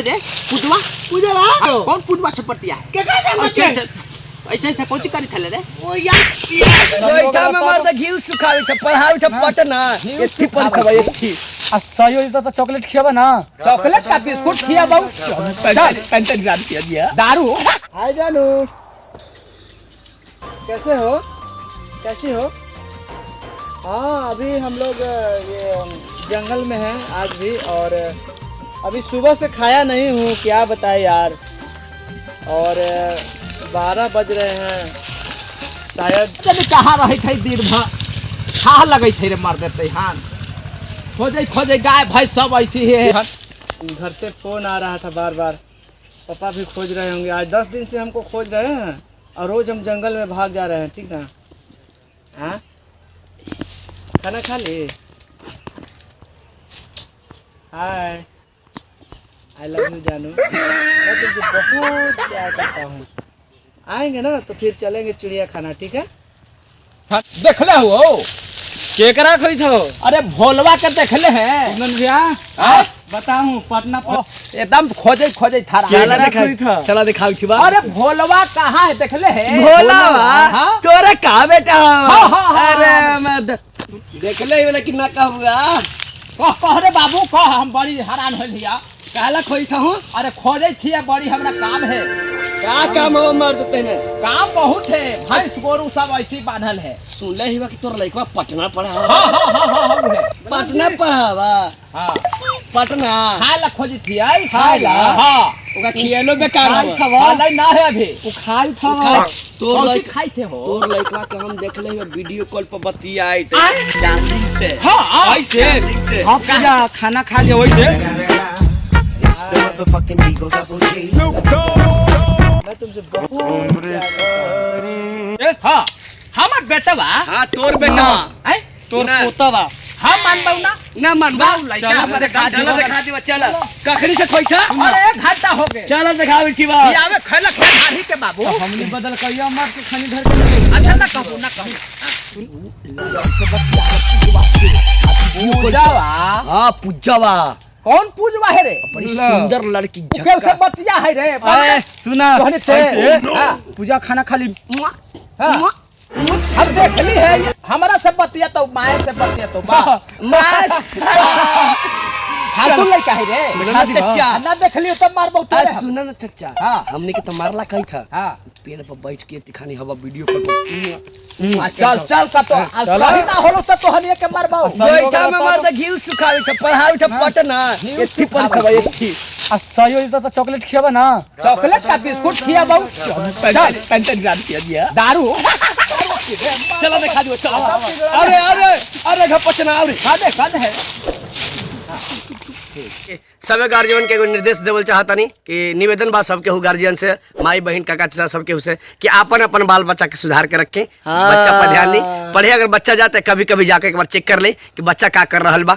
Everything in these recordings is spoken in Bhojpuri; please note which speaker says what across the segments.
Speaker 1: रे पुजवा
Speaker 2: पुजवा
Speaker 1: कौन पुजवा से पटिया
Speaker 2: के कैसे बच्चे
Speaker 1: ऐसे कोची करी थले रे
Speaker 2: ओ यार
Speaker 3: बैठा में मार दे घी सुखावे छ पढ़ावे छ पटना एथी पर खबा एथी
Speaker 4: आ सयो तो चॉकलेट खियाबा ना
Speaker 1: चॉकलेट का बिस्कुट खिया बहु
Speaker 3: पैंतन ग्राम किया दिया
Speaker 1: दारू
Speaker 2: हाय जानू कैसे हो कैसी हो हाँ अभी हम लोग ये जंगल में हैं आज भी और अभी सुबह से खाया नहीं हूँ क्या बताए यार और 12 बज रहे हैं शायद
Speaker 1: जब कहाँ रहे थे दिन भर खा लगे थे रे मार देते हां खोजे गाय भाई सब ऐसी है
Speaker 2: घर से फोन आ रहा था बार बार पापा भी खोज रहे होंगे आज 10 दिन से हमको खोज रहे हैं और रोज हम जंगल में भाग जा रहे हैं ठीक ना हाँ खाना खा ली हाय आई लव यू जानू मैं तुमसे बहुत प्यार करता हूँ आएंगे ना तो फिर चलेंगे चिड़िया खाना ठीक है
Speaker 1: देख ले हो
Speaker 4: केकरा खोई थो
Speaker 1: अरे भोलवा के देख ले हैं
Speaker 4: नन भैया
Speaker 1: हाँ?
Speaker 4: बताऊं पटना पर
Speaker 1: एकदम खोजे थारा
Speaker 4: चला दिखा
Speaker 3: चला दिखाओ छी बा
Speaker 1: अरे भोलवा कहाँ है देख ले हैं
Speaker 3: भोलावा
Speaker 1: हाँ?
Speaker 3: तोरा का बेटा
Speaker 1: हाँ, हाँ, हाँ,
Speaker 3: अरे मैं देख ले वाला कि ना कहूंगा
Speaker 1: कह रे बाबू कह हम बड़ी हैरान हो लिया
Speaker 3: काला खोई था हूं
Speaker 1: अरे खोजे थी बड़ी हमरा काम है
Speaker 3: का काम हो मर देते हैं
Speaker 1: काम बहुत है भैंस गोरू सब ऐसे ही बांधल है
Speaker 3: सुन ले ही कि तोर लइका पटना पढ़ा
Speaker 1: हाँ वो है
Speaker 3: पटना पढ़ावा
Speaker 1: हाँ
Speaker 3: पटना
Speaker 1: खाए ला खोजी थी आई
Speaker 3: खाए ला?
Speaker 1: हाँ
Speaker 3: ओका खियालो बेकार हो
Speaker 1: खाए ना है अभी
Speaker 4: वो खाई था
Speaker 3: तोर
Speaker 1: कौन सी
Speaker 3: लइका
Speaker 1: खाई थे हो
Speaker 3: तोर लइका के हम देख ले वीडियो कॉल पर बतियाई थे डार्लिंग से
Speaker 1: हाँ
Speaker 3: ऐसे डार्लिंग से
Speaker 4: हम पूजा खाना खा लिया वैसे
Speaker 2: मैं तुमसे बहुत प्यार करता हूँ
Speaker 1: हाँ हमार बेटा बा
Speaker 3: हां तोर बेटा
Speaker 1: हैं
Speaker 4: तोर
Speaker 3: ना।
Speaker 4: पोता बा
Speaker 1: हम मानबौ ना
Speaker 3: ना मनबा
Speaker 1: बाऊ लइका हमारे
Speaker 3: चला
Speaker 1: चलो
Speaker 3: दिखा दिवा चला कखरी से खोई था
Speaker 1: अरे 1 घंटा हो गए
Speaker 3: चला दिखावे छी बा
Speaker 1: ये आवे खैला खाही के बाबू
Speaker 4: हमने बदल कहिया मार के खनी धर के
Speaker 1: अच्छा ना कहू पूजावा
Speaker 3: हां पूजावा
Speaker 1: कौन पूजवा है रे
Speaker 3: बड़ी सुंदर लड़की
Speaker 1: के से
Speaker 3: झक्का
Speaker 1: बतिया है रे
Speaker 4: ए सुना
Speaker 1: कहने थे
Speaker 4: ऐसे,
Speaker 1: हाँ।
Speaker 4: पूजा खाना खा ली
Speaker 1: हाँ। हम देख ली है हमारा से बतिया तो माए से बतिया तो बा हाथू लइका है रे
Speaker 3: हाँ, चच्चा।
Speaker 1: ना देख लियो तब मार बहुत
Speaker 3: आज सुना ना चच्चा
Speaker 1: हाँ।
Speaker 3: हमने के तो मारला कही था
Speaker 1: हां
Speaker 3: पेड़ पर बैठ के दिखानी हवा वीडियो कॉल पर
Speaker 1: चल का तो कहीं ना होलो तो हनिए के मारबाओ
Speaker 3: बैठा में मार दे घी सुखावे छ पढ़ावे छ पटना एथी पर खबा एथी
Speaker 4: आ सयो तो चॉकलेट खियाबा ना
Speaker 1: चॉकलेट का बिस्कुट खिया बहु
Speaker 3: पैंतन ग्राम किया दिया
Speaker 1: दारू
Speaker 3: चला दिखा दो चला अरे अरे अरे घपचना अरे
Speaker 1: खादे है
Speaker 3: सब गार्जियन के एगो निर्देश देवल चाहतानी कि निवेदन बा सबके हु गार्जियन से माई बहन काका चाचा सबके हु से कि अपन अपन बाल बच्चा के सुधार के रखें बच्चा पर ध्यान दी पढ़े अगर बच्चा जाते कभी कभी जाके एक बार चेक कर ले कि बच्चा का कर रहल बा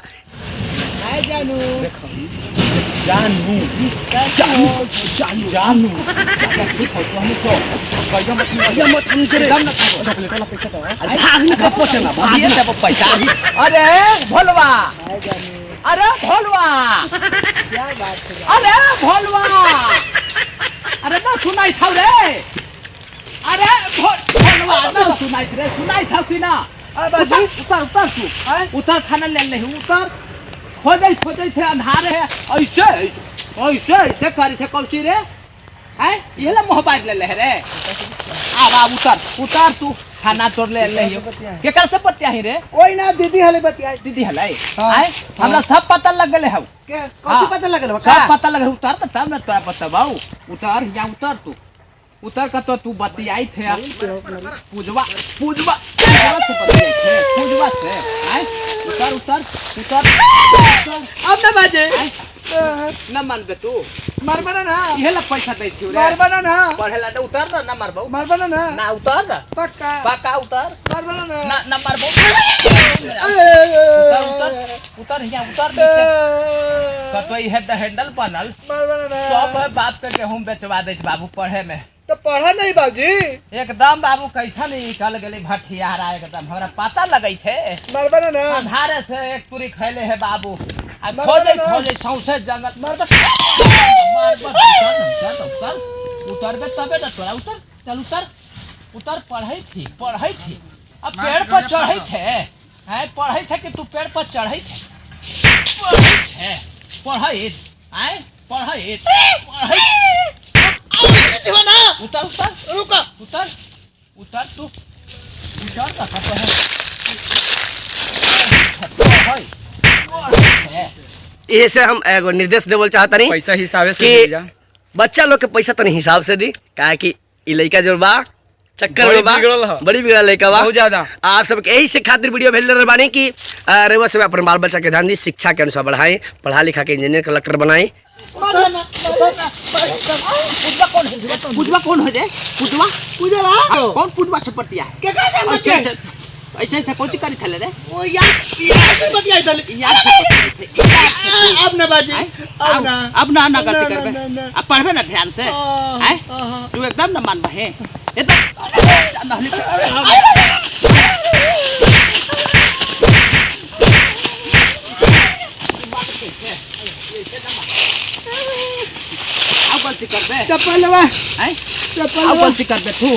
Speaker 2: हाय जानू
Speaker 1: अरे भोलवा
Speaker 2: हाय जानू
Speaker 1: अरे भोलवा
Speaker 2: क्या बात है
Speaker 1: अरे भोलवा अरे ना सुनाई था रे अरे भोलवा ना सुनाई था कि ना उतर उतर तू उतर खाना ले ले उतर खोजे थे अंधार है ऐसे करी थे कौची रे हैं ये ला मोबाइल ले ले रे आ उतर तू खाना तोड़ ले ले केकर से बतिया ही रे
Speaker 2: कोई ना दीदी हले बतिया
Speaker 1: दीदी हलाई आए हमरा सब पता लग गेले हौ
Speaker 2: के कौन पता लगल बा
Speaker 1: सब पता लग उतर त तब ना तोरा पता बाऊ उतर या उतर तू उतर का तो तू बतियाई थे पूजवा से बतियाई थे पूजवा से आए उतर
Speaker 2: अब ना बाजे
Speaker 1: न मानबे तू
Speaker 2: मारबना ना
Speaker 1: इहे ला पैसा दे छिउ रे
Speaker 2: मारबना ना
Speaker 1: पढ़ेला ना उतर ना मारबौ
Speaker 2: मारबना ना
Speaker 1: ना उतर ना
Speaker 2: पक्का
Speaker 1: पाका उतर
Speaker 2: मारबना ना
Speaker 1: ना मारबौ उतर या उतर कतई हेड हैंडल बनल
Speaker 2: मारबना ना
Speaker 1: सब है बाप के गेहूं बेचवा दे बाबू पढ़े में
Speaker 2: तो पढ़ा नहीं बाबूजी
Speaker 1: एकदम बाबू कैसा नहीं निकल गए भटियारा एकदम हमरा पता लगई थे
Speaker 2: मारबना ना
Speaker 1: अंधारे से एक पूरी खैले है बाबू आ
Speaker 2: मरबा
Speaker 1: खोजे
Speaker 2: ना।
Speaker 1: खोजे सौसे जंगल उतरबे तबे ना तोरा उतर चल उतर पढ़ई थी अब पेड़ पर चढ़ई थे हैं पढ़ई थे कि तू पेड़ पर चढ़ई थे पढ़ई उतर तू उतर
Speaker 3: ये से हम एगो निर्देश देवल चाहता नहीं
Speaker 4: पैसा हिसाबे से
Speaker 3: कि
Speaker 4: दे जा।
Speaker 3: बच्चा लोग के पैसा तनी हिसाब से दी काहे कि ई लइका जो बा चक्कर
Speaker 4: बड़ी
Speaker 3: में बा
Speaker 4: बिगड़ल ह।
Speaker 3: बड़ी बिगड़ल लइका बा
Speaker 4: बहुत ज्यादा।
Speaker 3: आप सबके यही से खातिर वीडियो भेज रहे बानी कि रेवा सब अपन बाल बच्चा के ध्यान दी शिक्षा के अनुसार बढ़ाई पढ़ा लिखा के इंजीनियर कलेक्टर बनाई।
Speaker 1: पुजवा कौन हो रे पुजवा कौन पुजवा से पटिया ऐसे ऐसे कौन सी करी थले रे
Speaker 2: वो यार से बतियाई दल अब ना बाजी
Speaker 1: अब ना गलती करबे अब पढ़बे ना ध्यान से हैं तू एकदम ना मान बहे एकदम अब गलती करबे
Speaker 2: चप्पल लेवा
Speaker 1: हैं
Speaker 2: चप्पल
Speaker 1: अब गलती करबे तू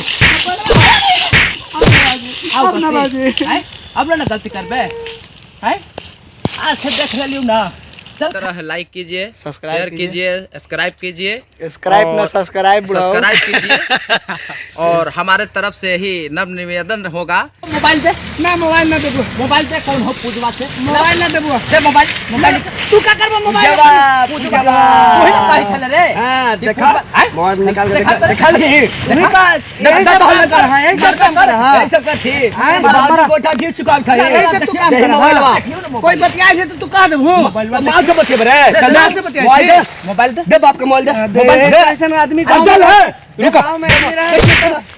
Speaker 2: अब ना बाजी
Speaker 1: हैं अब ना गलती करबे हैं आज से देख लियो ना चल
Speaker 5: तरह लाइक कीजिए
Speaker 2: सब्सक्राइब
Speaker 5: शेयर कीजिए सब्सक्राइब कीजिए
Speaker 2: सब्सक्राइब ना
Speaker 5: और
Speaker 2: सब्सक्राइब
Speaker 5: सब्सक्राइब कीजिए और हमारे तरफ से ही नव निवेदन होगा।
Speaker 1: मोबाइल दे
Speaker 2: ना मोबाइल ना देबो
Speaker 1: मोबाइल दे कौन हो पूजवा से
Speaker 2: मोबाइल ना देबो
Speaker 1: दे मोबाइल तू का करबो मोबाइल पूजवा कोई ना कहि थले रे हां देखा
Speaker 3: मोबाइल निकाल के
Speaker 1: देखा
Speaker 2: देखा तो लगा है यही सब काम कर रहा
Speaker 1: सब कर थी
Speaker 2: हमारा
Speaker 1: गोठा घी चुका खाई
Speaker 2: यही सब तू काम कर रहा कोई बतियाई से तो तू का देबो
Speaker 1: मां से बतिए रे
Speaker 2: कल्ला से बतियाई
Speaker 1: मोबाइल दे
Speaker 3: दे बाप के मोबाइल दे
Speaker 2: मोबाइल ऐसा आदमी गांव में है गांव में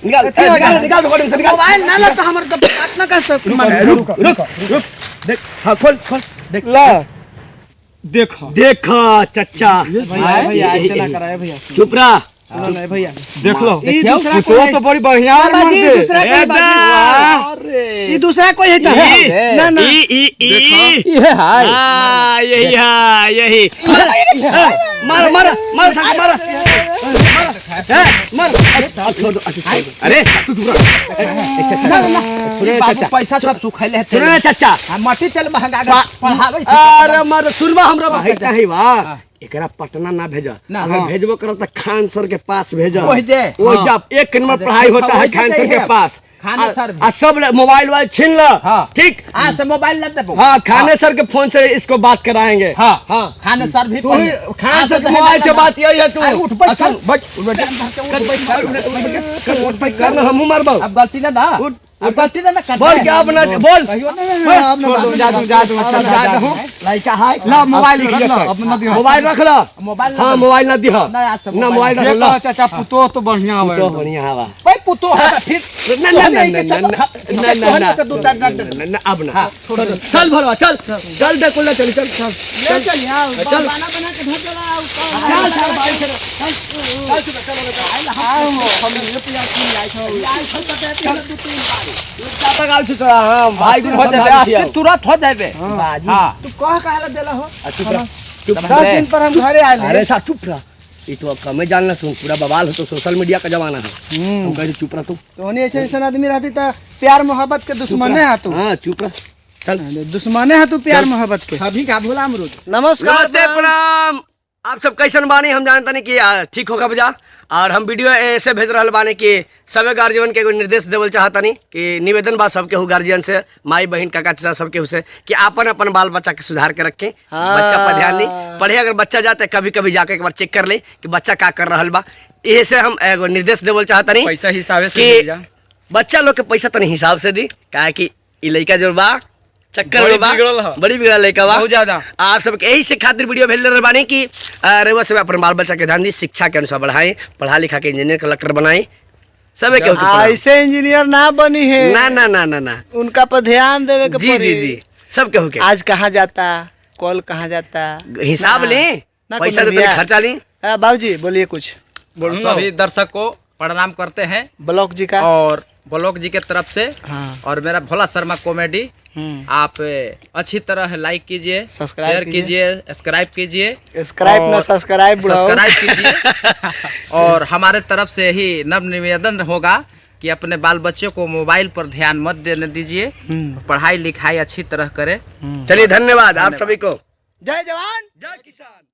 Speaker 3: निकाल रिकॉर्डिंग से निकाल
Speaker 2: मोबाइल ना लगा हमर तो बात ना कर सब
Speaker 3: रुक देख हाँ खोल देख ला देखा चचा
Speaker 2: भैया ऐसे ना कराए भैया
Speaker 3: चुप रहा
Speaker 2: नहीं भैया
Speaker 3: देख लो
Speaker 2: ये दूसरा कोई
Speaker 3: तो बड़ी बढ़िया
Speaker 2: बाजी दूसरा कोई बाजी ये दूसरा कोई है ना ना
Speaker 3: ये हाय यही मार मार मार साथ मार मार अरे तू
Speaker 1: बाबू पैसा सब सुखैले है
Speaker 3: सुन चाचा
Speaker 1: मट्टी चल महंगा पढ़ावे
Speaker 3: अरे मर सुनबा हमरा भाई कहीं बा एकरा पटना ना भेजा अगर भेजबो करो तो खान सर के पास भेजा
Speaker 1: ओहि जे
Speaker 3: वो जब एक नंबर पढ़ाई होता है खान सर के पास
Speaker 1: खाने सर
Speaker 3: आ सब मोबाइल वाइल छीन लो ठीक
Speaker 1: आज से मोबाइल न देबो
Speaker 3: हाँ खाने सर के फोन से इसको बात कराएंगे
Speaker 1: हाँ
Speaker 3: हाँ
Speaker 1: खाने सर भी
Speaker 3: तू खाने सर के मोबाइल से बात यही है तू
Speaker 1: उठ बैठ
Speaker 3: करना हम मारबो
Speaker 1: अब गलती ना अब गलती ना कर
Speaker 3: बोल क्या अपना बोल
Speaker 1: लड़का है
Speaker 3: ला मोबाइल रख लो मोबाइल रख लो
Speaker 1: मोबाइल
Speaker 3: हाँ मोबाइल ना दिहो ना मोबाइल रख लो
Speaker 4: चाचा पुतो तो बढ़िया हवे
Speaker 3: तो बढ़िया हवा
Speaker 1: भाई पुतो है फिर
Speaker 3: ना अब ना चल भरवा चल चल दे कुल्ला चल चल चल
Speaker 2: ले चल यार
Speaker 3: चल।
Speaker 2: बना बना के धर चला
Speaker 3: भाई
Speaker 1: तुरंत हो जाबे
Speaker 2: तू कह काहे देला हो
Speaker 3: चुप रह चुप
Speaker 2: 10 दिन पर हम घरे आए
Speaker 3: अरे सा चुप रह ये तो अब कमे जानना तू पूरा बवाल हो तो सोशल मीडिया का जमाना है हम कह चुप रह तू
Speaker 2: तो ऐसे ऐसा आदमी रहती तो प्यार मोहब्बत के दुश्मने है तू
Speaker 3: हाँ चुप रह चल
Speaker 2: दुश्मने है तू प्यार मोहब्बत के
Speaker 1: अभी का भोला अमरूद
Speaker 2: नमस्कार
Speaker 3: नमस्ते प्रणाम आप सब कैसन बानी हम जानता नहीं कि ठीक होगा बजा और हम वीडियो ऐसे भेज रहा बानी कि सभी गार्जियन के एगो निर्देश देवल चाहता नहीं कि निवेदन बा सबके हो गार्जियन से माई बहन काका चाचा सबके हो से कि अपन अपन बाल बच्चा के सुधार के रखें बच्चा पर ध्यान दी पढ़े अगर बच्चा जाते कभी कभी जाके एक बार चेक कर ले कि बच्चा का कर रहा बा यही से हम एगो निर्देश देवल चाहता नहीं
Speaker 4: पैसा हिसाबे से दे जा।
Speaker 3: कि बच्चा लोग के पैसा तनी हिसाब से दी काहे कि ई लइका जो बा चक्कर
Speaker 4: बड़ी
Speaker 3: में बा
Speaker 4: बिगड़ल ह।
Speaker 3: बड़ी बिगड़ल लइका बा
Speaker 4: बहुत ज्यादा।
Speaker 3: आप सबके यही से खातिर वीडियो भेज रहे बानी कि रेवा सब अपन बाल बच्चा के ध्यान दी शिक्षा के अनुसार बढ़ाई पढ़ा लिखा के इंजीनियर कलेक्टर बनाई सब के
Speaker 2: ऐसे इंजीनियर ना बनी है
Speaker 3: ना ना ना ना ना
Speaker 2: उनका पर ध्यान देवे के
Speaker 3: जी जी जी सब के हो के
Speaker 2: आज कहाँ जाता कल कहाँ जाता
Speaker 3: हिसाब ले
Speaker 2: ना
Speaker 3: पैसा
Speaker 2: कोनो
Speaker 3: दे
Speaker 2: बिया।
Speaker 3: खर्चा ली
Speaker 2: बाबूजी बोलिए कुछ
Speaker 5: सभी दर्शक को प्रणाम करते हैं
Speaker 2: ब्लॉक जी का
Speaker 5: और ब्लॉग जी के तरफ से
Speaker 2: हाँ।
Speaker 5: और मेरा भोला शर्मा कॉमेडी आप अच्छी तरह लाइक कीजिए, शेयर कीजिए, सब्सक्राइब कीजिए,
Speaker 2: सब्सक्राइब
Speaker 5: कीजिए। और हमारे तरफ से ही नव निवेदन होगा कि अपने बाल बच्चों को मोबाइल पर ध्यान मत देने दीजिए, पढ़ाई लिखाई अच्छी तरह करें।
Speaker 3: चलिए धन्यवाद आप सभी को।
Speaker 2: जय जवान
Speaker 3: जय किसान।